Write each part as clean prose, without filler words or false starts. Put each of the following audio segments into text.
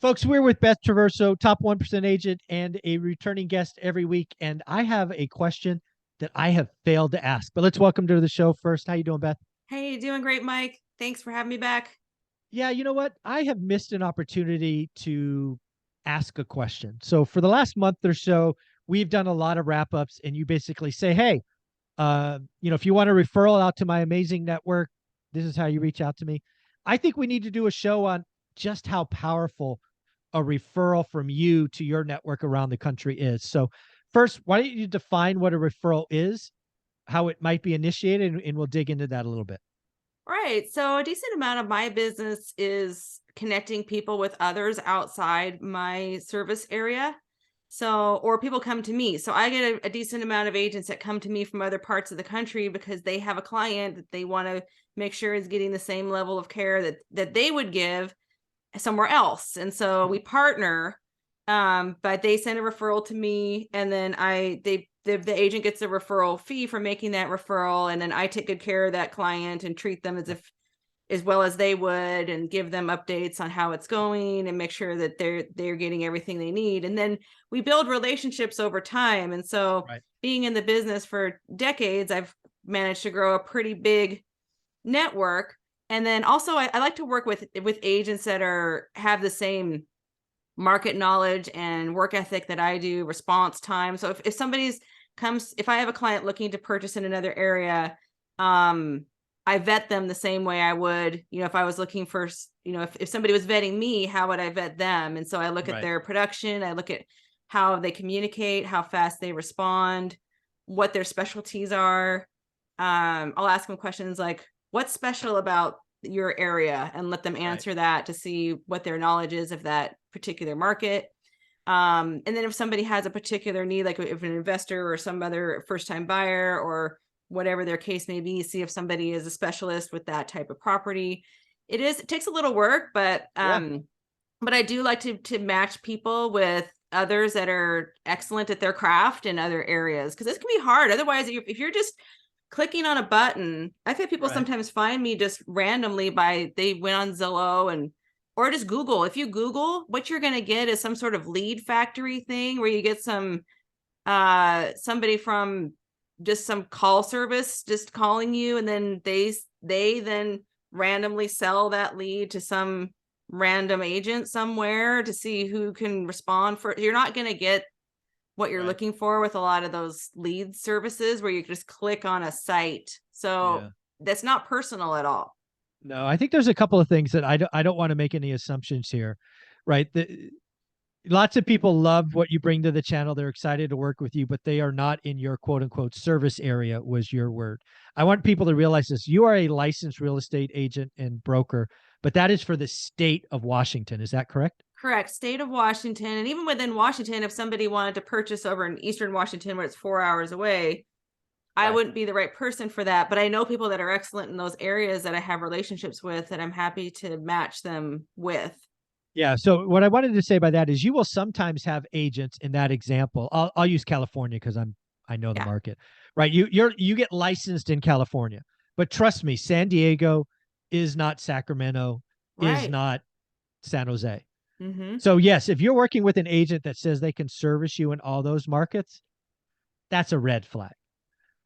Folks, we're with Beth Traverso, top 1% agent and a returning guest every week. And I have a question that I have failed to ask. But let's welcome to the show first. How you doing, Beth? Hey, doing great, Mike. Thanks for having me back. Yeah, you know what? I have missed an opportunity to ask a question. So for the last month or so, we've done a lot of wrap ups, and you basically say, hey, if you want a referral out to my amazing network, this is how you reach out to me. I think we need to do a show on just how powerful a referral from you to your network around the country is. So, first, why don't you define what a referral is, how it might be initiated, and we'll dig into that a little bit. Right. So, a decent amount of my business is connecting people with others outside my service area. So, or people come to me. So, I get a decent amount of agents that come to me from other parts of the country because they have a client that they want to make sure is getting the same level of care that they would give somewhere else. And so we partner, but they send a referral to me, and then the agent gets a referral fee for making that referral, and then I take good care of that client and treat them as well as they would, and give them updates on how it's going and make sure that they're getting everything they need. And then we build relationships over time. And so Right. being in the business for decades, I've managed to grow a pretty big network. And then also I like to work with agents that have the same market knowledge and work ethic that I do, response time. So if somebody's comes, if I have a client looking to purchase in another area, I vet them the same way I would, if I was looking for, if somebody was vetting me, how would I vet them? And so I look at Right. their production, I look at how they communicate, how fast they respond, what their specialties are. I'll ask them questions like, what's special about your area, and let them Right. answer that to see what their knowledge is of that particular market. And then if somebody has a particular need, like if an investor or some other first time buyer or whatever their case may be, see if somebody is a specialist with that type of property. It takes a little work, Yeah. but I do like to match people with others that are excellent at their craft in other areas, because this can be hard. Otherwise, if you're just clicking on a button, I've had people Right. sometimes find me just randomly by they went on Zillow, and or just Google. If you Google, what you're going to get is some sort of lead factory thing where you get some somebody from just some call service just calling you, and then they then randomly sell that lead to some random agent somewhere to see who can respond. For you're not going to get what you're Right. looking for with a lot of those lead services where you just click on a site. So Yeah. that's not personal at all. No, I think there's a couple of things that I don't want to make any assumptions here, right? Lots of people love what you bring to the channel. They're excited to work with you, but they are not in your quote unquote service area, was your word. I want people to realize this. You are a licensed real estate agent and broker, but that is for the state of Washington. Is that correct? Correct. State of Washington. And even within Washington, if somebody wanted to purchase over in Eastern Washington where it's 4 hours away, I Right. wouldn't be the right person for that. But I know people that are excellent in those areas that I have relationships with that I'm happy to match them with. Yeah. So what I wanted to say by that is you will sometimes have agents in that example. I'll use California because I know the Yeah. market. Right. You get licensed in California. But trust me, San Diego is not Sacramento, is Right. not San Jose. Mm-hmm. So yes, if you're working with an agent that says they can service you in all those markets, that's a red flag.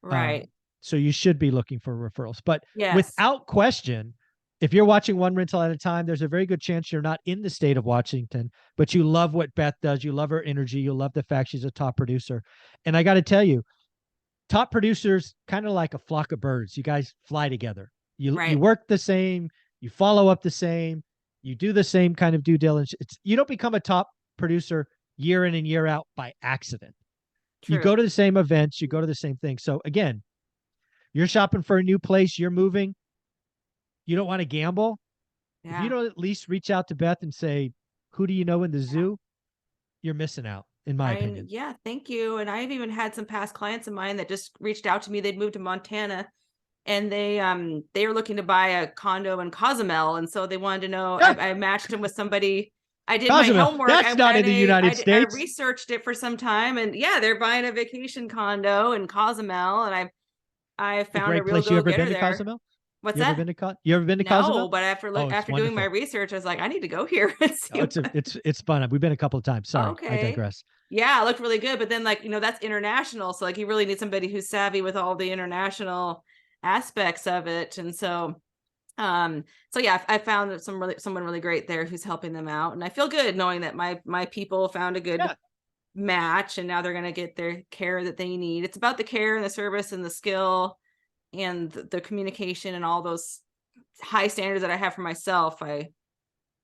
Right. Um, so you should be looking for referrals. But Yes. without question, if you're watching one rental at a time, there's a very good chance you're not in the state of Washington, but you love what Beth does. You love her energy. You love the fact she's a top producer. And I got to tell you, top producers kind of like a flock of birds. You guys fly together. You Right. work the same, you follow up the same, you do the same kind of due diligence. You don't become a top producer year in and year out by accident. You True. go to the same events, you go to the same thing. So again, you're shopping for a new place, you're moving, you don't want to gamble. If you Yeah. don't at least reach out to Beth and say, who do you know in the Yeah. zoo? You're missing out, in my opinion. Yeah, thank you. And I've even had some past clients of mine that just reached out to me. They'd moved to Montana, and they were looking to buy a condo in Cozumel, and so they wanted to know. Yeah, I matched them with somebody. I did my Cozumel. homework. That's not in the United I States. researched it for some time, and yeah, they're buying a vacation condo in Cozumel, and I A found a great real place. You go ever been getter to there. Cozumel? What's You ever that? been to you ever been to No, Cozumel? but Oh, it's after doing my wonderful. research, I was like, I need to go here and see Oh, what. it's fun. We've been a couple of times. Sorry, I Okay. digress. Yeah, it looked really good, but then like, that's international, so like you really need somebody who's savvy with all the international aspects of it. And so yeah, I found that someone really great there who's helping them out, and I feel good knowing that my people found a good Yeah. match, and now they're going to get their care that they need. It's about the care and the service and the skill and the communication and all those high standards that I have for myself. I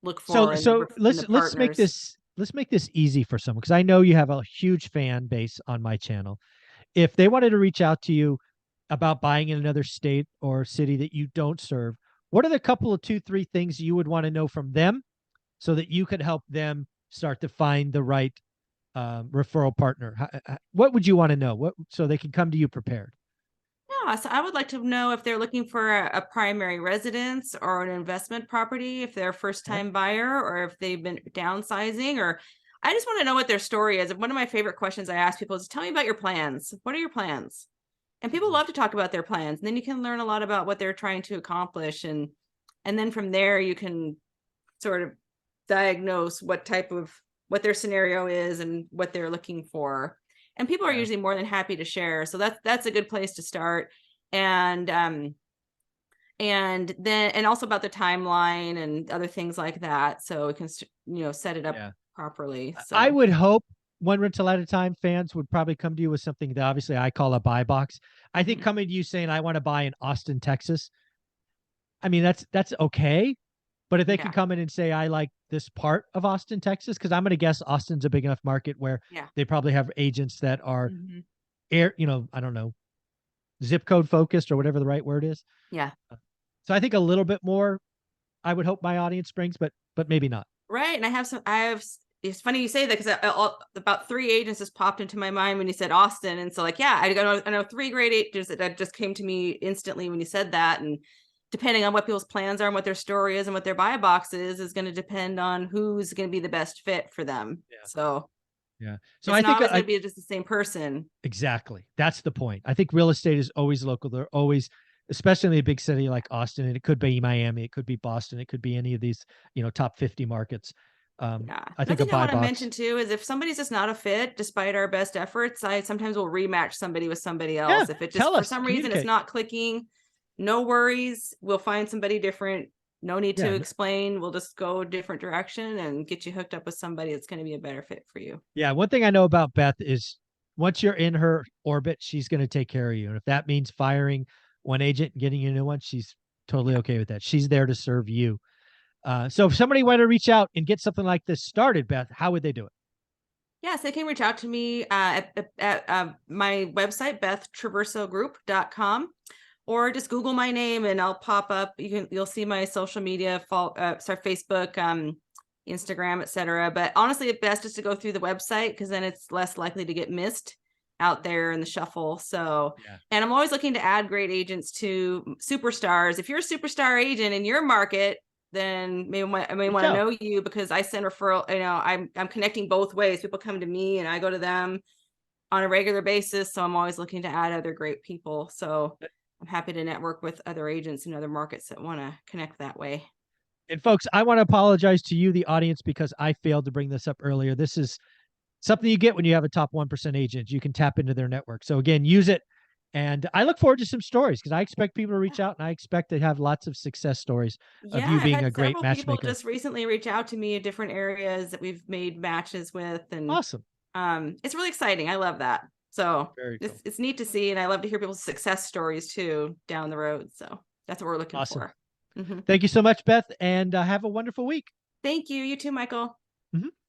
look So for in so the partners. let's make this easy for someone because I know you have a huge fan base on my channel. If they wanted to reach out to you about buying in another state or city that you don't serve, what are the couple of 2, 3 things you would want to know from them so that you could help them start to find the right referral partner? What would you want to know? What so they can come to you prepared? Yeah, so I would like to know if they're looking for a primary residence or an investment property, if they're a first Okay. time buyer or if they've been downsizing, or I just want to know what their story is. One of my favorite questions I ask people is, tell me about your plans. What are your plans? And people Mhm. love to talk about their plans. And then you can learn a lot about what they're trying to accomplish. And then from there you can sort of diagnose what their scenario is and what they're looking for. And people are Yeah. usually more than happy to share. So that's a good place to start. And and also about the timeline and other things like that. So we can set it up Yeah. properly. I So would hope one rental at a time fans would probably come to you with something that obviously I call a buy box. I think mhm, coming to you saying I want to buy in Austin, Texas. I mean, that's okay. But if they can yeah, come in and say, I like this part of Austin, Texas, because I'm going to guess Austin's a big enough market where yeah, they probably have agents that are mhm, I don't know, zip code focused or whatever the right word is. yeah. So I think a little bit more, I would hope my audience brings, but maybe not. Right, and it's funny you say that because about 3 agents just popped into my mind when you said Austin, and so, like, yeah, I know 3 great agents that just came to me instantly when you said that, and depending on what people's plans are and what their story is and what their buy box is gonna depend on who's gonna be the best fit for them. Yeah. So, Yeah. So it's I not think always gonna be just the same person. exactly. That's the point. I think real estate is always local. They're always, especially in a big city like Austin, and it could be Miami, it could be Boston, it could be any of these, top 50 markets. Yeah. I Another think a thing I buy wanna box. mention too is if somebody's just not a fit despite our best efforts, I sometimes will rematch somebody with somebody Yeah. else. If it just Tell for us, some reason it's communicate. not clicking, no worries. We'll find somebody different. No need to Yeah. explain. We'll just go a different direction and get you hooked up with somebody that's going to be a better fit for you. Yeah. One thing I know about Beth is once you're in her orbit, she's going to take care of you. And if that means firing one agent and getting you a new one, she's totally Yeah. okay with that. She's there to serve you. So if somebody wanted to reach out and get something like this started, Beth, how would they do it? Yes, they can reach out to me at my website, bethtraversogroup.com, or just Google my name and I'll pop up. You'll see my social media, Facebook, Instagram, etc. But honestly, it's best just to go through the website because then it's less likely to get missed out there in the shuffle. So, Yeah. and I'm always looking to add great agents to superstars. If you're a superstar agent in your market, then I may Reach want to out. know you because I send referral. I'm connecting both ways. People come to me and I go to them on a regular basis. So I'm always looking to add other great people. So I'm happy to network with other agents in other markets that want to connect that way. And folks, I want to apologize to you, the audience, because I failed to bring this up earlier. This is something you get when you have a top 1% agent. You can tap into their network. So again, use it. And I look forward to some stories because I expect people to reach Yeah. out and I expect to have lots of success stories of Yeah, you I've being had a great several people matchmaker. just recently reach out to me in different areas that we've made matches with, and Awesome. it's really exciting. I love that. So Very cool. it's neat to see, and I love to hear people's success stories too down the road. So that's what we're looking Awesome. for. Mhm. Thank you so much, Beth, and have a wonderful week. Thank you. You too, Michael. Mhm.